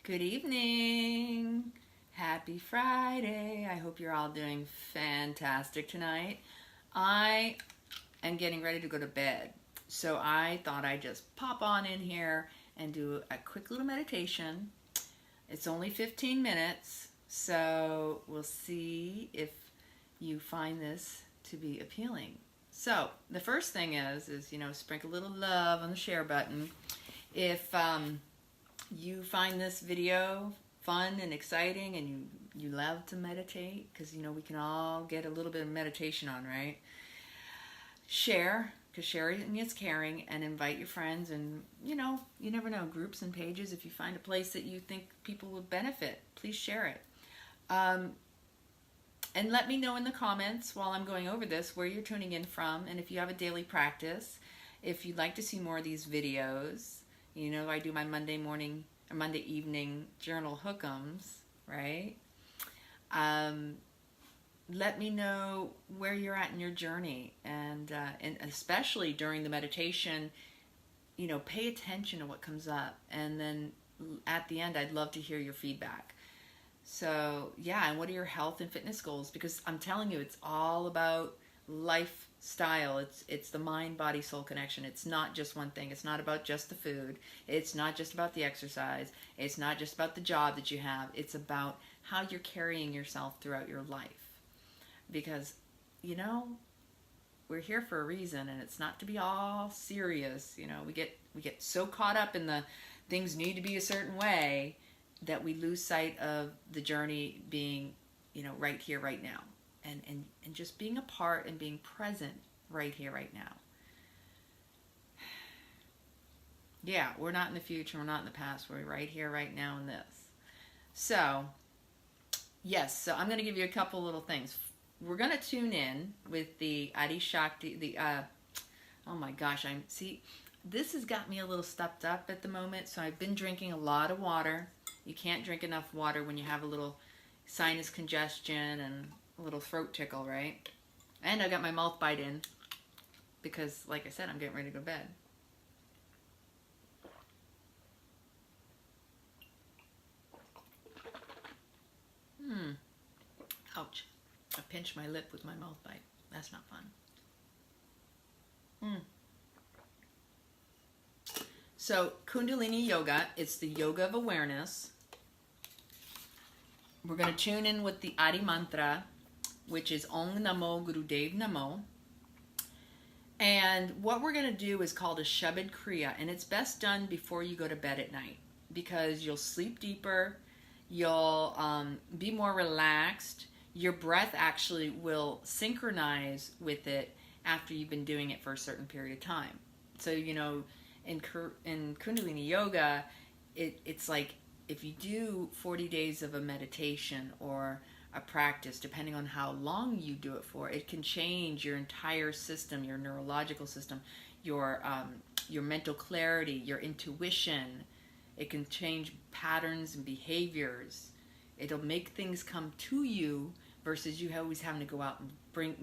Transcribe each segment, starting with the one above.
Good evening. Happy Friday. I hope you're all doing fantastic tonight. I am getting ready to go to bed. So I thought I'd just pop on in here and do a quick little meditation. It's only 15 minutes, so we'll see if you find this to be appealing. So the first thing is sprinkle a little love on the share button. If you find this video fun and exciting and you love to meditate, because we can all get a little bit of meditation on, right? Share, because sharing is caring, and invite your friends, and you never know, groups and pages. If you find a place that you think people would benefit, please share it. And let me know in the comments while I'm going over this where you're tuning in from, and if you have a daily practice, if you'd like to see more of these videos. I do my Monday morning or Monday evening journal hook'ems, right? Let me know where you're at in your journey, and especially during the meditation, pay attention to what comes up, and then at the end, I'd love to hear your feedback. So yeah, and what are your health and fitness goals? Because I'm telling you, it's all about lifestyle. It's the mind, body, soul connection. It's not just one thing. It's not about just the food. It's not just about the exercise. It's not just about the job that you have. It's about how you're carrying yourself throughout your life. Because, we're here for a reason, and it's not to be all serious. We get so caught up in the things need to be a certain way that we lose sight of the journey being, right here, right now. And just being a part and being present right here, right now. Yeah, we're not in the future, we're not in the past, we're right here, right now in this. So, yes, so I'm going to give you a couple little things. We're going to tune in with the Adi Shakti, oh my gosh, this has got me a little stepped up at the moment, so I've been drinking a lot of water. You can't drink enough water when you have a little sinus congestion and a little throat tickle, right? And I got my mouth bite in because, like I said, I'm getting ready to go to bed. Ouch. I pinched my lip with my mouth bite. That's not fun. So, Kundalini Yoga, it's the yoga of awareness. We're going to tune in with the Adi Mantra, which is Om Namo Gurudev Namo. And what we're going to do is called a Shabd Kriya, and it's best done before you go to bed at night, because you'll sleep deeper, you'll be more relaxed, your breath actually will synchronize with it after you've been doing it for a certain period of time. So, in Kundalini Yoga, it's like if you do 40 days of a meditation or a practice, depending on how long you do it for, it can change your entire system, your neurological system, your mental clarity, your intuition. It can change patterns and behaviors. It'll make things come to you versus you always having to go out and bring,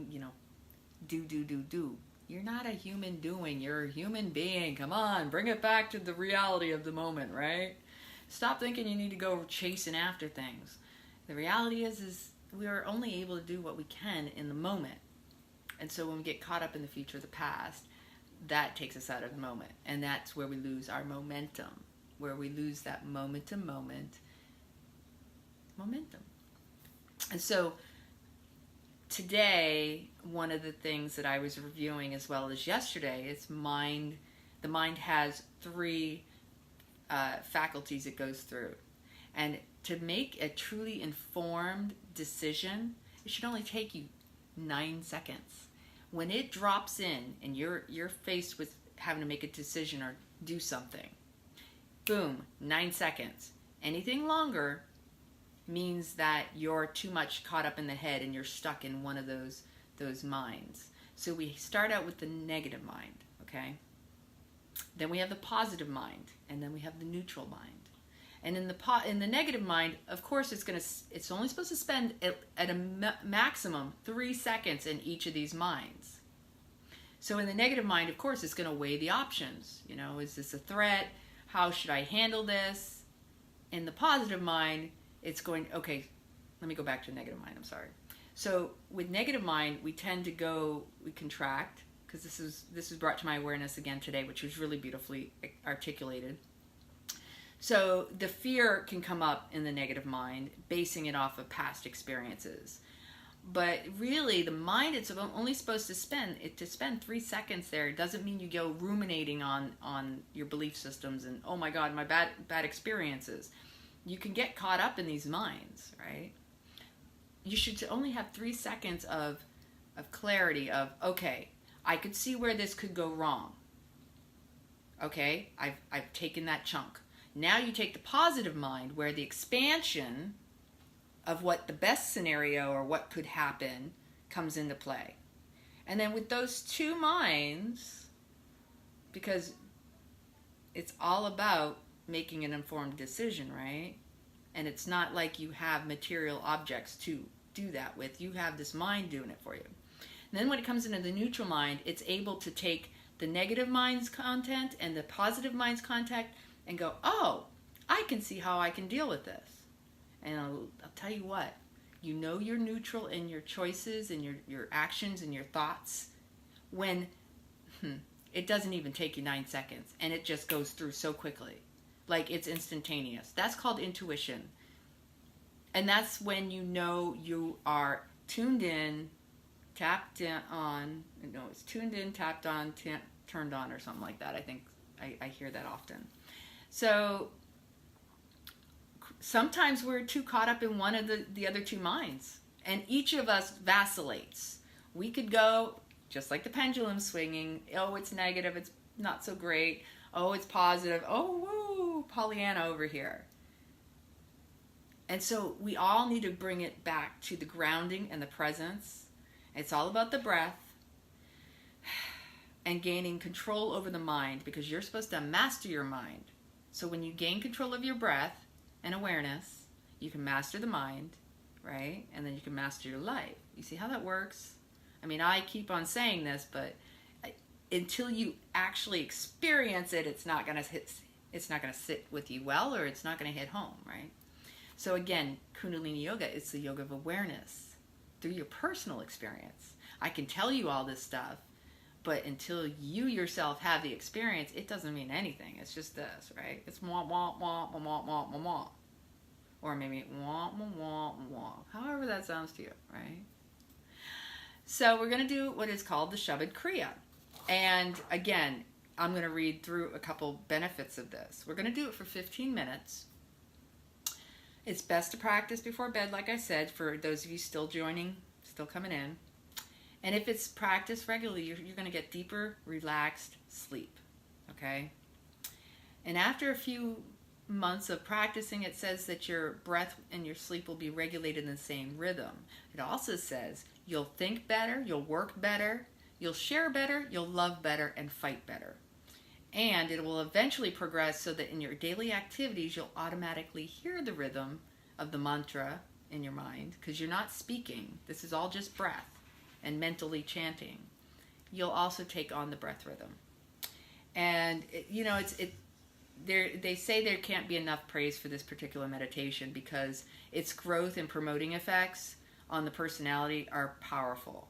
do. You're not a human doing, you're a human being. Come on, bring it back to the reality of the moment, right? Stop thinking you need to go chasing after things. The reality is we are only able to do what we can in the moment. And so when we get caught up in the future, the past, that takes us out of the moment. And that's where we lose our momentum, where we lose that moment-to-moment momentum. And so today, one of the things that I was reviewing as well as yesterday is mind. The mind has three faculties it goes through. And to make a truly informed decision, it should only take you 9 seconds. When it drops in and you're faced with having to make a decision or do something, boom, 9 seconds. Anything longer means that you're too much caught up in the head and you're stuck in one of those minds. So we start out with the negative mind, okay? Then we have the positive mind, and then we have the neutral mind. And in the negative mind, of course, it's only supposed to spend at a maximum 3 seconds in each of these minds. So in the negative mind, of course, it's going to weigh the options. Is this a threat? How should I handle this? In the positive mind, it's going, okay, let me go back to negative mind, I'm sorry. So with negative mind, we tend to we contract, because this is brought to my awareness again today, which was really beautifully articulated. So the fear can come up in the negative mind, basing it off of past experiences. But really, the mind, it's only supposed to spend 3 seconds there. It doesn't mean you go ruminating on your belief systems and, oh my God, my bad experiences. You can get caught up in these minds, right? You should only have 3 seconds of clarity of, okay, I could see where this could go wrong. Okay, I've taken that chunk. Now you take the positive mind, where the expansion of what the best scenario or what could happen comes into play. And then with those two minds, because it's all about making an informed decision, right? And it's not like you have material objects to do that with. You have this mind doing it for you. And then when it comes into the neutral mind, it's able to take the negative mind's content and the positive mind's content and go, oh, I can see how I can deal with this. And I'll tell you what, you know you're neutral in your choices and your actions and your thoughts when it doesn't even take you 9 seconds and it just goes through so quickly. Like it's instantaneous. That's called intuition. And that's when you know you are tuned in, tapped in on, no, it's tuned in, tapped on, turned on, or something like that. I think I hear that often. So sometimes we're too caught up in one of the other two minds, and each of us vacillates. We could go just like the pendulum swinging. Oh, it's negative, it's not so great. Oh, it's positive. Oh, woo, Pollyanna over here. And so we all need to bring it back to the grounding and the presence. It's all about the breath and gaining control over the mind, because you're supposed to master your mind. So when you gain control of your breath and awareness, you can master the mind, right? And then you can master your life. You see how that works? I mean, I keep on saying this, but until you actually experience it, it's not going to sit with you well, or it's not going to hit home, right? So again, Kundalini Yoga, it's the yoga of awareness through your personal experience. I can tell you all this stuff, but until you yourself have the experience, it doesn't mean anything. It's just this, right? It's wah, wah, wah, wah, wah, wah, wah, wah. Or maybe wah, wah, wah, wah. However that sounds to you, right? So we're going to do what is called the Shabd Kriya. And again, I'm going to read through a couple benefits of this. We're going to do it for 15 minutes. It's best to practice before bed, like I said, for those of you still joining, still coming in. And if it's practiced regularly, you're going to get deeper, relaxed sleep, okay? And after a few months of practicing, it says that your breath and your sleep will be regulated in the same rhythm. It also says you'll think better, you'll work better, you'll share better, you'll love better, and fight better. And it will eventually progress so that in your daily activities, you'll automatically hear the rhythm of the mantra in your mind, because you're not speaking. This is all just breath and mentally chanting. You'll also take on the breath rhythm. And, they say there can't be enough praise for this particular meditation, because its growth and promoting effects on the personality are powerful.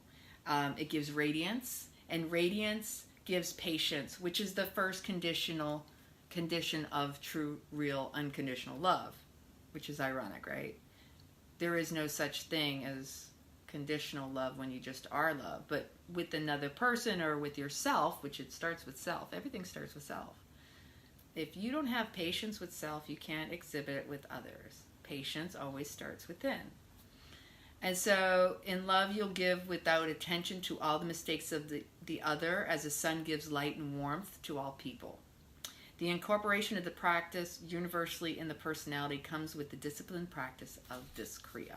It gives radiance, and radiance gives patience, which is the first condition of true, real, unconditional love, which is ironic, right? There is no such thing as conditional love when you just are love, but with another person or with yourself, which it starts with self. Everything starts with self. If you don't have patience with self, you can't exhibit it with others. Patience always starts within. And so in love, you'll give without attention to all the mistakes of the other, as the sun gives light and warmth to all people. The incorporation of the practice universally in the personality comes with the disciplined practice of this Kriya.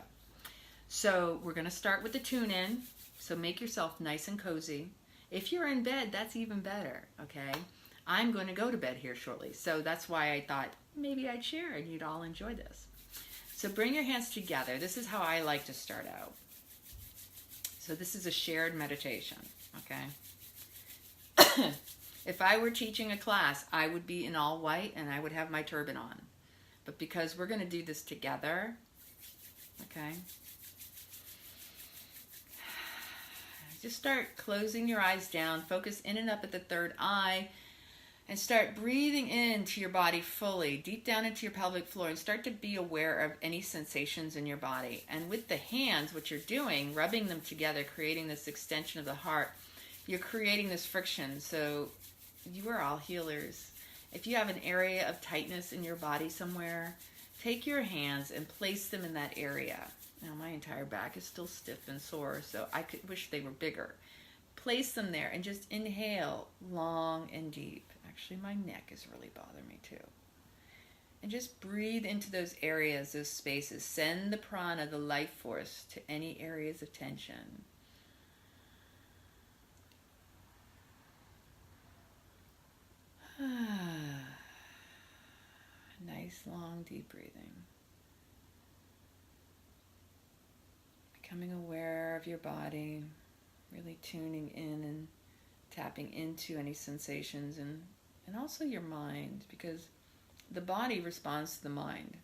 So we're going to start with the tune-in. So make yourself nice and cozy. If you're in bed, that's even better, okay? I'm going to go to bed here shortly. So that's why I thought maybe I'd share and you'd all enjoy this. So bring your hands together. This is how I like to start out. So this is a shared meditation, okay? If I were teaching a class, I would be in all white and I would have my turban on. But because we're going to do this together, okay, just start closing your eyes down, focus in and up at the third eye, and start breathing into your body fully, deep down into your pelvic floor, and start to be aware of any sensations in your body. And with the hands, what you're doing, rubbing them together, creating this extension of the heart, you're creating this friction. So you are all healers. If you have an area of tightness in your body somewhere, take your hands and place them in that area. Now my entire back is still stiff and sore, so I could wish they were bigger. Place them there and just inhale long and deep. Actually, my neck is really bothering me too. And just breathe into those areas, those spaces. Send the prana, the life force, to any areas of tension. Nice, long, deep breathing. Becoming aware of your body, really tuning in and tapping into any sensations, and also your mind, because the body responds to the mind.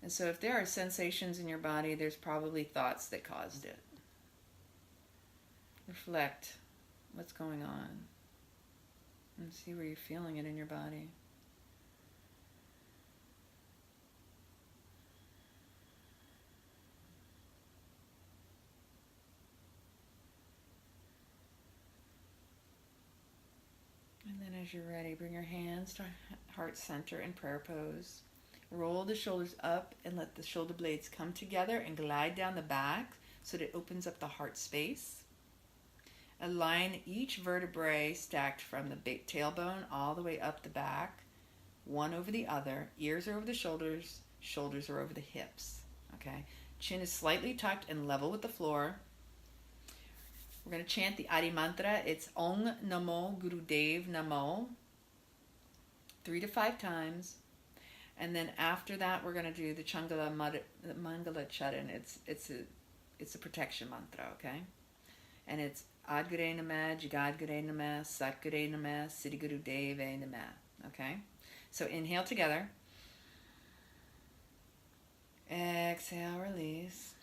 And so if there are sensations in your body, there's probably thoughts that caused it. Reflect what's going on and see where you're feeling it in your body. And then as you're ready, bring your hands to heart center in prayer pose. Roll the shoulders up and let the shoulder blades come together and glide down the back so that it opens up the heart space. Align each vertebrae stacked from the tailbone all the way up the back, one over the other. Ears are over the shoulders, shoulders are over the hips. Okay? Chin is slightly tucked and level with the floor. We're going to chant the Adi mantra. It's Om Namo Gurudev Namo 3 to 5 times. And then after that, we're going to do the Mangala Charan. It's a protection mantra, okay? And it's Ad Gure Namah, Jagad Gure Namah, Sat Gure Namah, Siddhi Guru Deve Namah, okay? So inhale together. Exhale, release.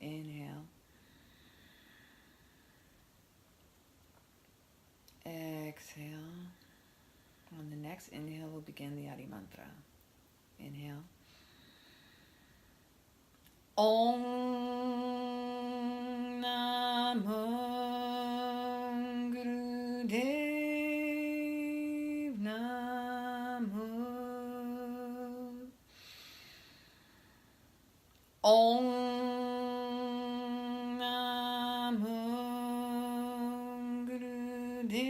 Inhale. Exhale. On the next inhale, we'll begin the Adi Mantra. Inhale. Om Namo Gurudev Namo. Om Namo Gurudev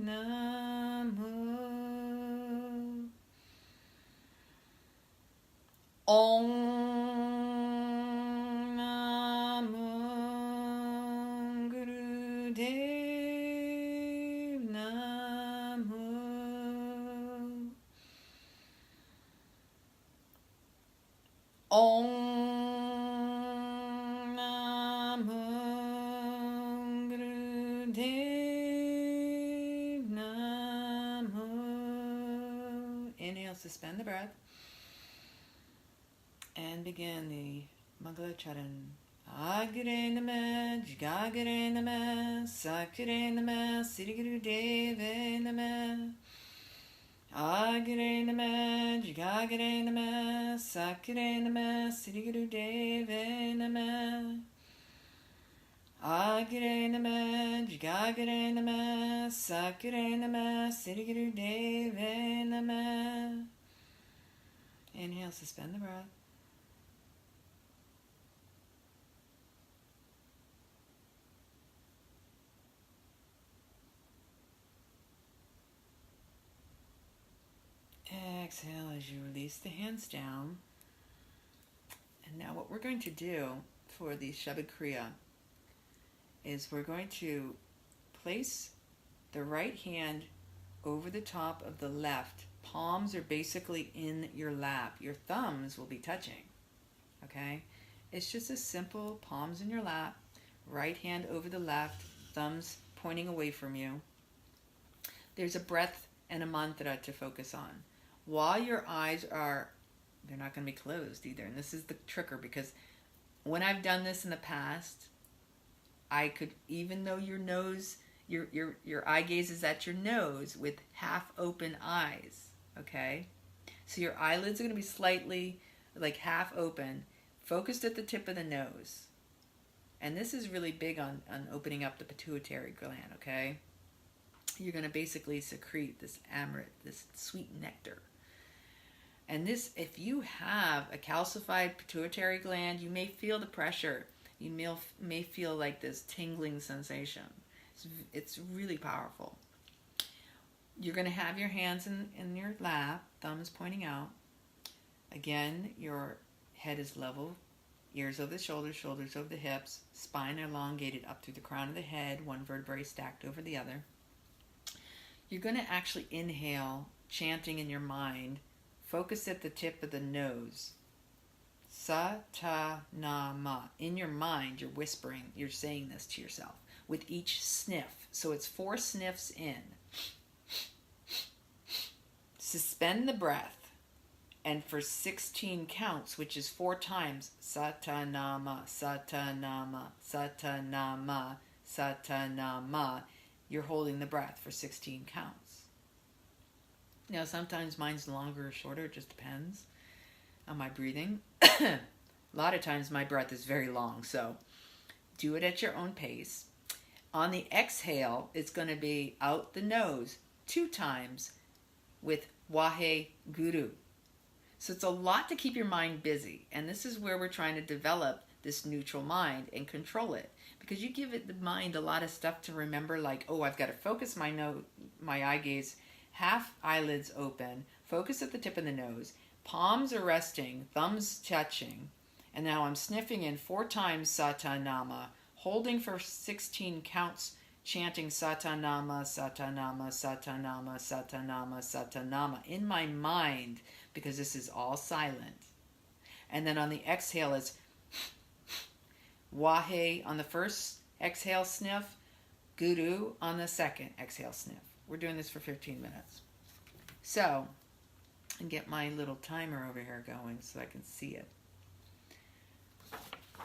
Namo. Om Namo Gurudev Namo. Om Namo Gurudev Namo. Inhale, suspend the breath. And begin the Mangala Charan. Agre Namah, Jagare Namah, Sakare Namah, Siddhi Guru Deve Namah. Agre Namah, Jagare Namah, Sakare Namah, Siddhi Guru Deve Namah. Agre Namah, Jagare Namah, Sakare Namah, Siddhi Guru Deve Namah. Inhale, suspend the breath. Exhale as you release the hands down. And now what we're going to do for the Shabd Kriya is we're going to place the right hand over the top of the left. Palms are basically in your lap. Your thumbs will be touching. Okay? It's just a simple palms in your lap, right hand over the left, thumbs pointing away from you. There's a breath and a mantra to focus on. While your eyes are, they're not going to be closed either. And this is the trigger, because when I've done this in the past, I could, even though your nose, your eye gaze is at your nose with half open eyes, okay? So your eyelids are going to be slightly like half open, focused at the tip of the nose. And this is really big on opening up the pituitary gland, okay? You're going to basically secrete this amrit, this sweet nectar. And this, if you have a calcified pituitary gland, you may feel the pressure. You may feel like this tingling sensation. It's really powerful. You're going to have your hands in your lap, thumbs pointing out. Again, your head is level, ears over the shoulders, shoulders over the hips, spine elongated up through the crown of the head, one vertebrae stacked over the other. You're going to actually inhale, chanting in your mind, focus at the tip of the nose. Sa-ta-na-ma. In your mind, you're whispering, you're saying this to yourself with each sniff. So it's 4 sniffs in. Suspend the breath, and for 16 counts, which is 4 times, sa-ta-na-ma, sa-ta-na-ma, sa-ta-na-ma, sa-ta-na-ma, you're holding the breath for 16 counts. Now, sometimes mine's longer or shorter, it just depends on my breathing. A lot of times my breath is very long, so do it at your own pace. On the exhale, it's going to be out the nose 2 times with Wahe Guru. So it's a lot to keep your mind busy, and this is where we're trying to develop this neutral mind and control it, because you give it the mind a lot of stuff to remember, like, oh, I've got to focus my eye gaze, half eyelids open, focus at the tip of the nose, palms are resting, thumbs touching, and now I'm sniffing in 4 times Satanama, holding for 16 counts, chanting Satanama, Satanama, Satanama, Satanama, Satanama in my mind, because this is all silent. And then on the exhale is Wahe on the first exhale sniff, Guru on the second exhale sniff. We're doing this for 15 minutes. So, and get my little timer over here going so I can see it.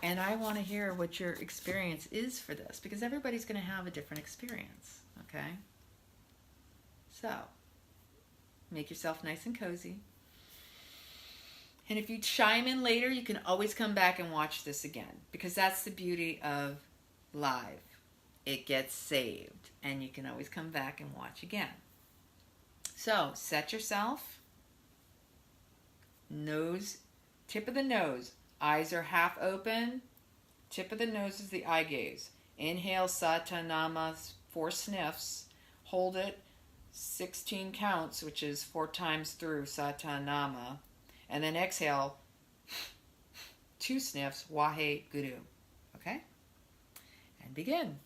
And I want to hear what your experience is for this, because everybody's going to have a different experience, okay? So, make yourself nice and cozy. And if you chime in later, you can always come back and watch this again, because that's the beauty of live. It gets saved, and you can always come back and watch again. So, set yourself. Nose, tip of the nose. Eyes are half open. Tip of the nose is the eye gaze. Inhale, Satanama, 4 sniffs. Hold it 16 counts, which is 4 times through Satanama. And then exhale, 2 sniffs, Wahe Guru. Okay? And begin.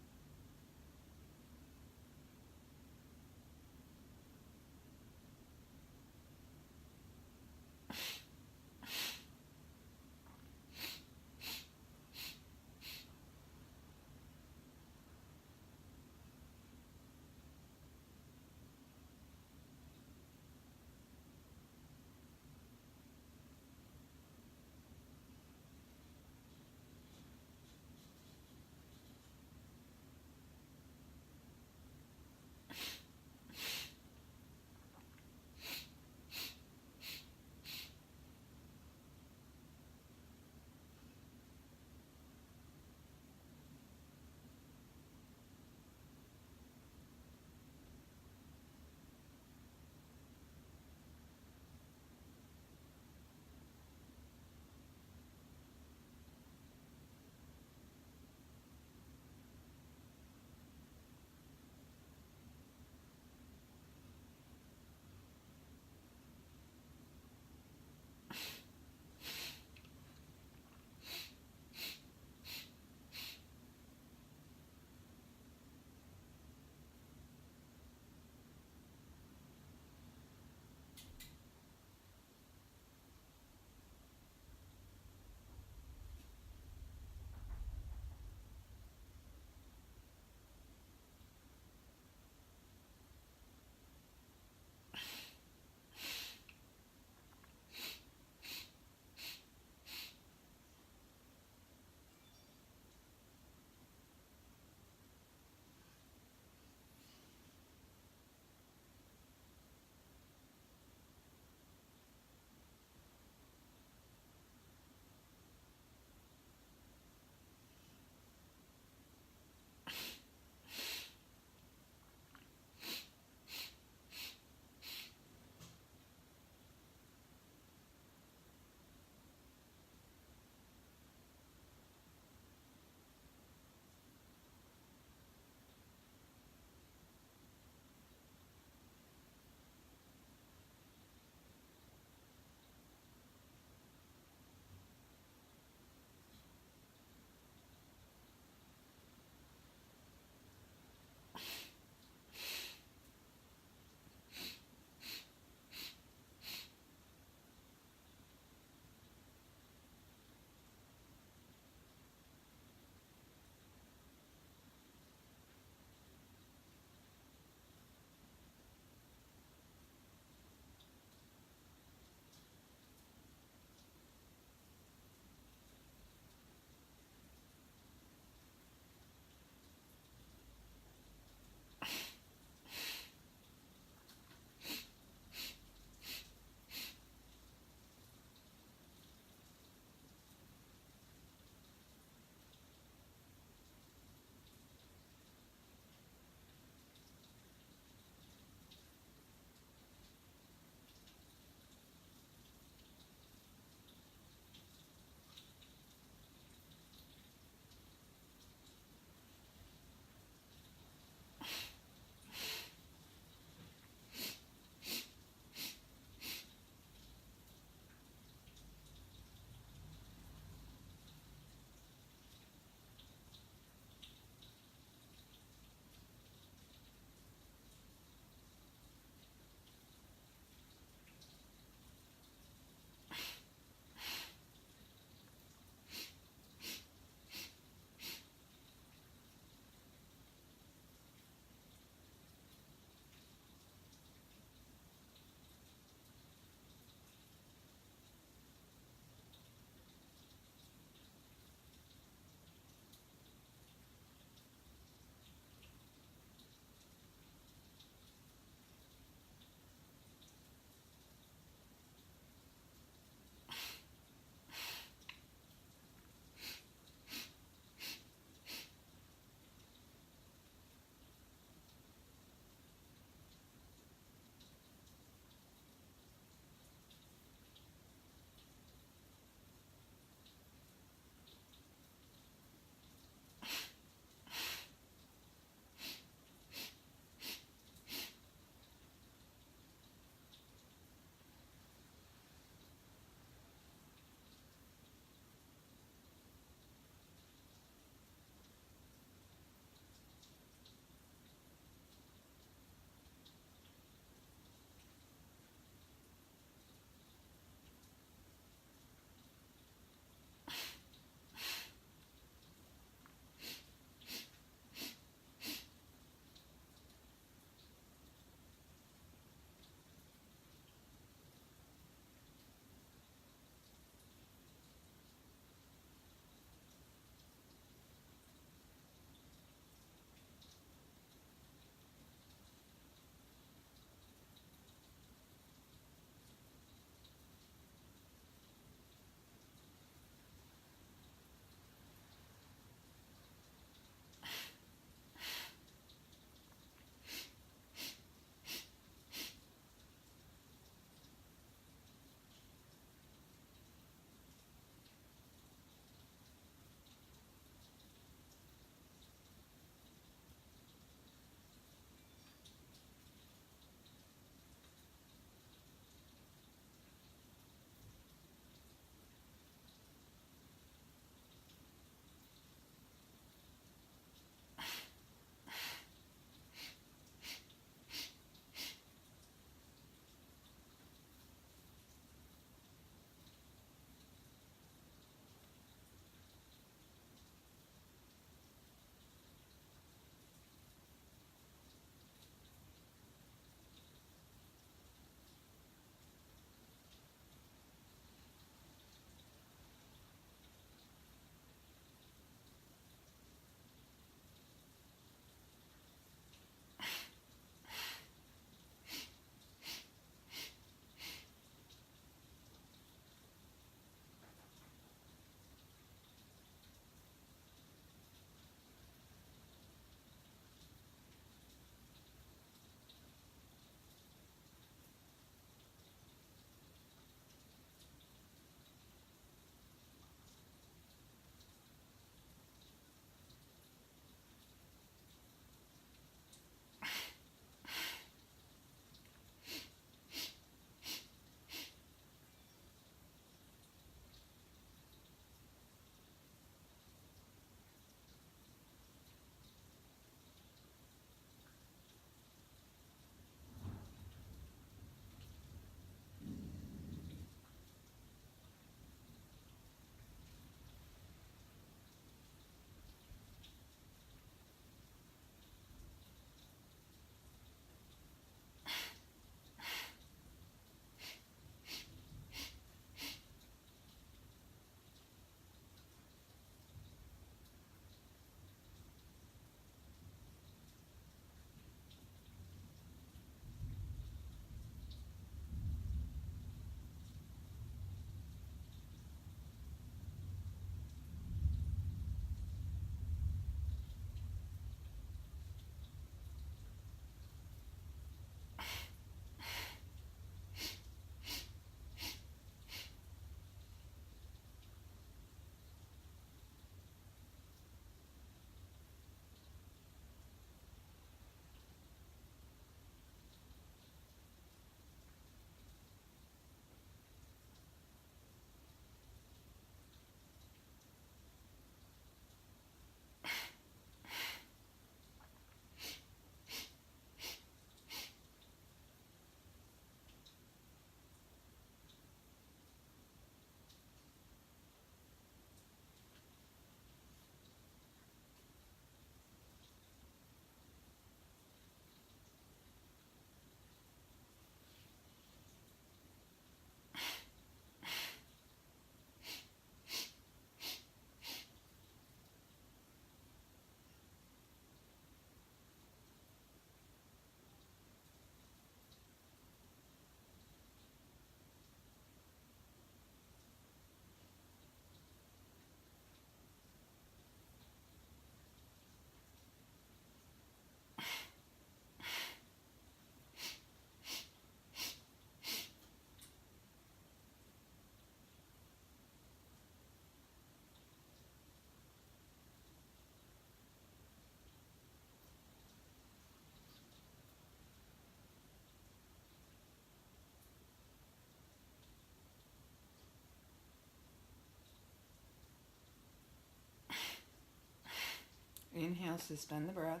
Inhale, suspend the breath.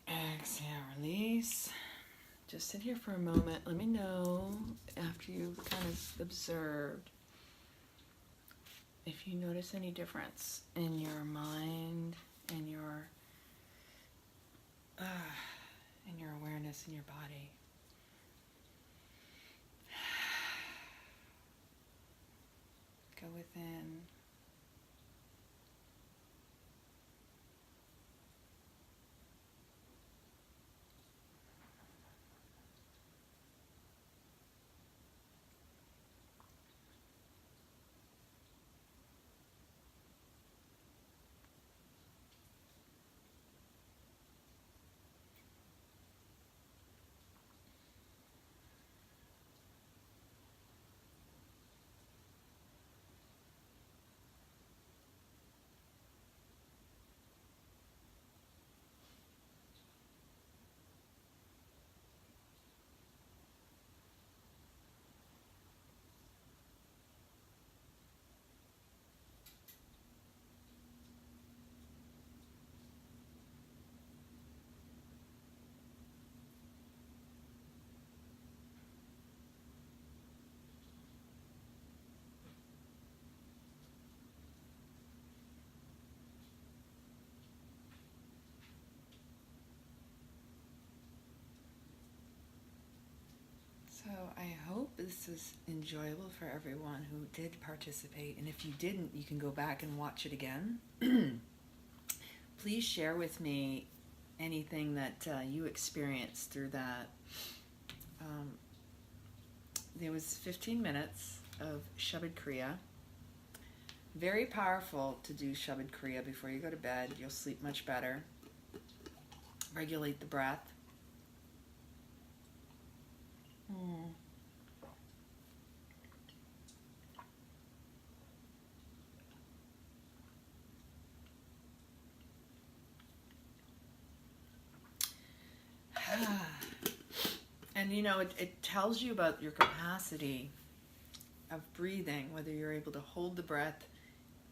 Exhale, release. Just sit here for a moment. Let me know after you've kind of observed if you notice any difference in your mind and your awareness in your body. Go within. So I hope this is enjoyable for everyone who did participate. And if you didn't, you can go back and watch it again. Please share with me anything that you experienced through that. There was 15 minutes of Shabd Kriya. Very powerful to do Shabd Kriya before you go to bed. You'll sleep much better. Regulate the breath. And you know, it tells you about your capacity of breathing, whether you're able to hold the breath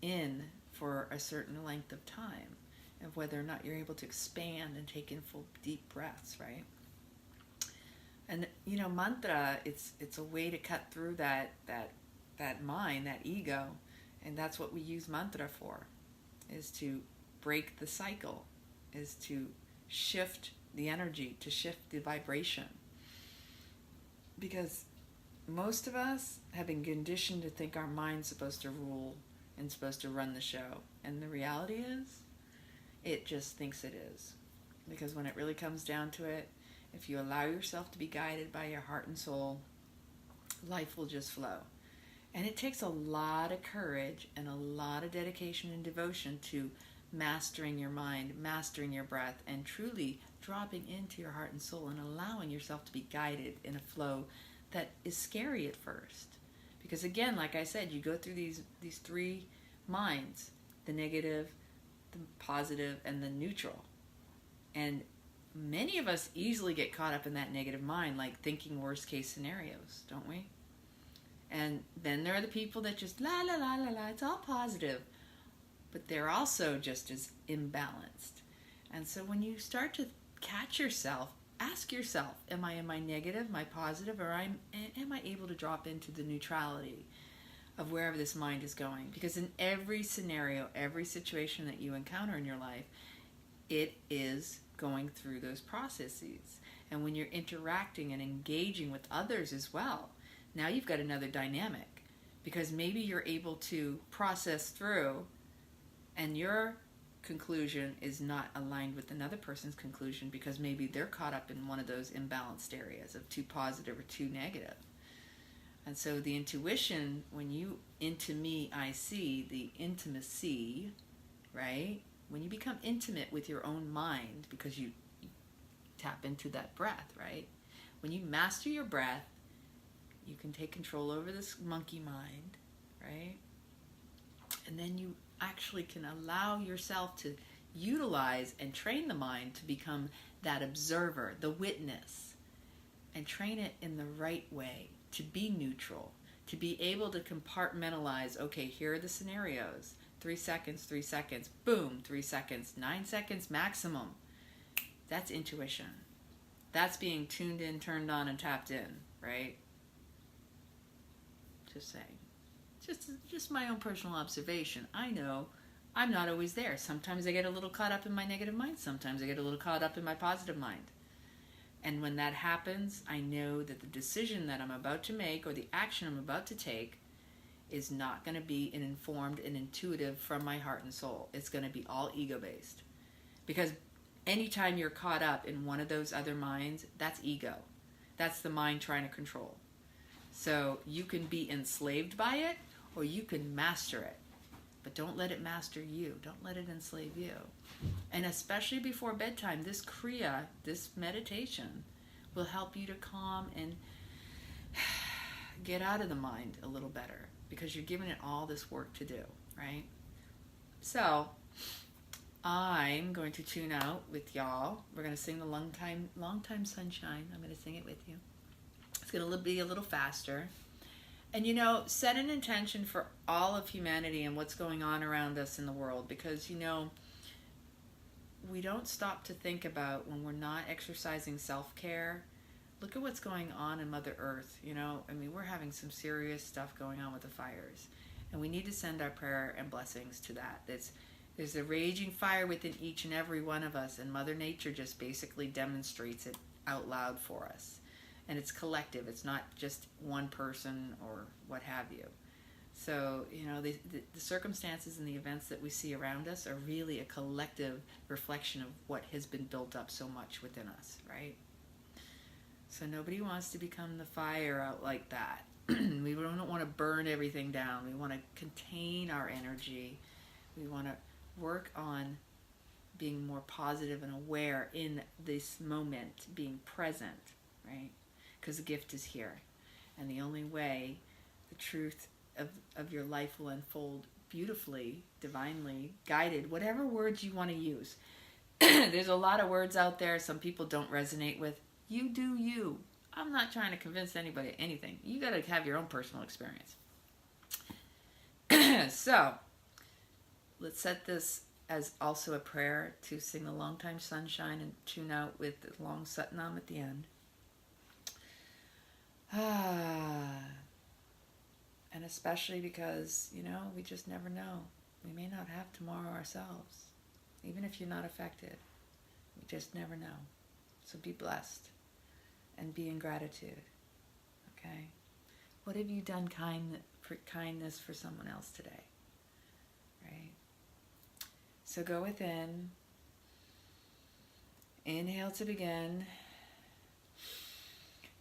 in for a certain length of time, and whether or not you're able to expand and take in full deep breaths, right? And you know, mantra, it's a way to cut through that mind, that ego, and that's what we use mantra for, is to break the cycle, is to shift the energy, to shift the vibration. Because most of us have been conditioned to think our mind's supposed to rule and supposed to run the show, and the reality is, it just thinks it is. Because when it really comes down to it, if you allow yourself to be guided by your heart and soul, life will just flow. And it takes a lot of courage and a lot of dedication and devotion to mastering your mind, mastering your breath, and truly dropping into your heart and soul and allowing yourself to be guided in a flow that is scary at first. Because again, like I said, you go through these three minds, the negative, the positive, and the neutral. And many of us easily get caught up in that negative mind, like thinking worst case scenarios, don't we? And then there are the people that just la la la la la, it's all positive, but they're also just as imbalanced. And so when you start to catch yourself, ask yourself, am I negative, am I positive, or am I able to drop into the neutrality of wherever this mind is going? Because in every scenario, every situation that you encounter in your life, it is going through those processes. And when you're interacting and engaging with others as well, now you've got another dynamic, because maybe you're able to process through and your conclusion is not aligned with another person's conclusion, because maybe they're caught up in one of those imbalanced areas of too positive or too negative. And so the intuition, when you into me, I see, the intimacy, right? When you become intimate with your own mind, because you tap into that breath, right? When you master your breath, you can take control over this monkey mind, right? And then you actually can allow yourself to utilize and train the mind to become that observer, the witness, and train it in the right way, to be neutral, to be able to compartmentalize, okay, here are the scenarios. 3 seconds, 3 seconds, boom, 3 seconds, 9 seconds maximum. That's intuition. That's being tuned in, turned on, and tapped in, right? Just saying. Just my own personal observation. I know I'm not always there. Sometimes I get a little caught up in my negative mind. Sometimes I get a little caught up in my positive mind. And when that happens, I know that the decision that I'm about to make or the action I'm about to take is not going to be an informed and intuitive from my heart and soul. It's going to be all ego-based. Because anytime you're caught up in one of those other minds, that's ego. That's the mind trying to control. So you can be enslaved by it, or you can master it. But don't let it master you. Don't let it enslave you. And especially before bedtime, this Kriya, this meditation, will help you to calm and get out of the mind a little better, because you're giving it all this work to do, right? So I'm going to tune out with y'all. We're going to sing the Long Time Sunshine. I'm going to sing it with you. It's going to be a little faster. And, you know, set an intention for all of humanity and what's going on around us in the world, because, you know, we don't stop to think about when we're not exercising self-care. Look at what's going on in Mother Earth, you know. I mean, we're having some serious stuff going on with the fires. And we need to send our prayer and blessings to that. There's a raging fire within each and every one of us, and Mother Nature just basically demonstrates it out loud for us. And it's collective. It's not just one person or what have you. So, you know, the circumstances and the events that we see around us are really a collective reflection of what has been built up so much within us, right? So nobody wants to become the fire out like that. We don't want to burn everything down. We want to contain our energy. We want to work on being more positive and aware in this moment, being present, right? Because the gift is here. And the only way the truth of your life will unfold beautifully, divinely, guided, whatever words you want to use. There's a lot of words out there some people don't resonate with. You do you. I'm not trying to convince anybody anything. You got to have your own personal experience. So, let's set this as also a prayer to sing the Long Time Sunshine and tune out with the long Satnam at the end. And especially because, you know, we just never know. We may not have tomorrow ourselves. Even if you're not affected. We just never know. So be blessed. And be in gratitude. Okay? What have you done kindness for someone else today? Right? So go within. Inhale to begin.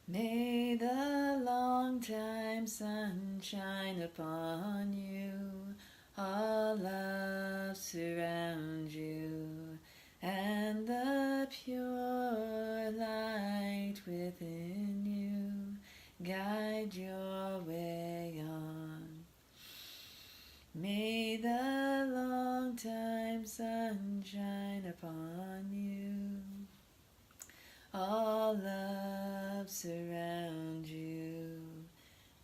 May the long time sun shine upon you, all love surround you, and the pure light within you guide your way on. May the long time sun shine upon you, all love surround you,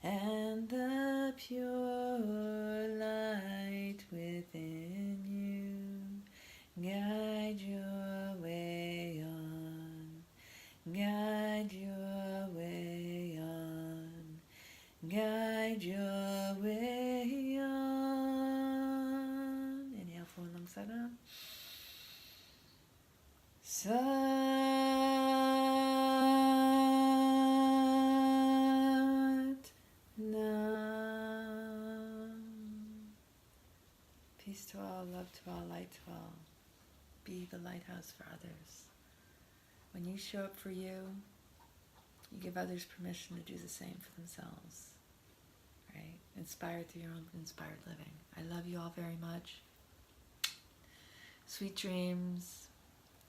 and the pure light within you guide your way on, guide your way on, guide your way on. Inhale for long Satnam. Peace to all, love to all, light to all. Be the lighthouse for others. When you show up for you, you give others permission to do the same for themselves. Right? Inspired through your own inspired living. I love you all very much. Sweet dreams.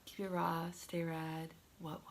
Keep it raw, stay rad. What?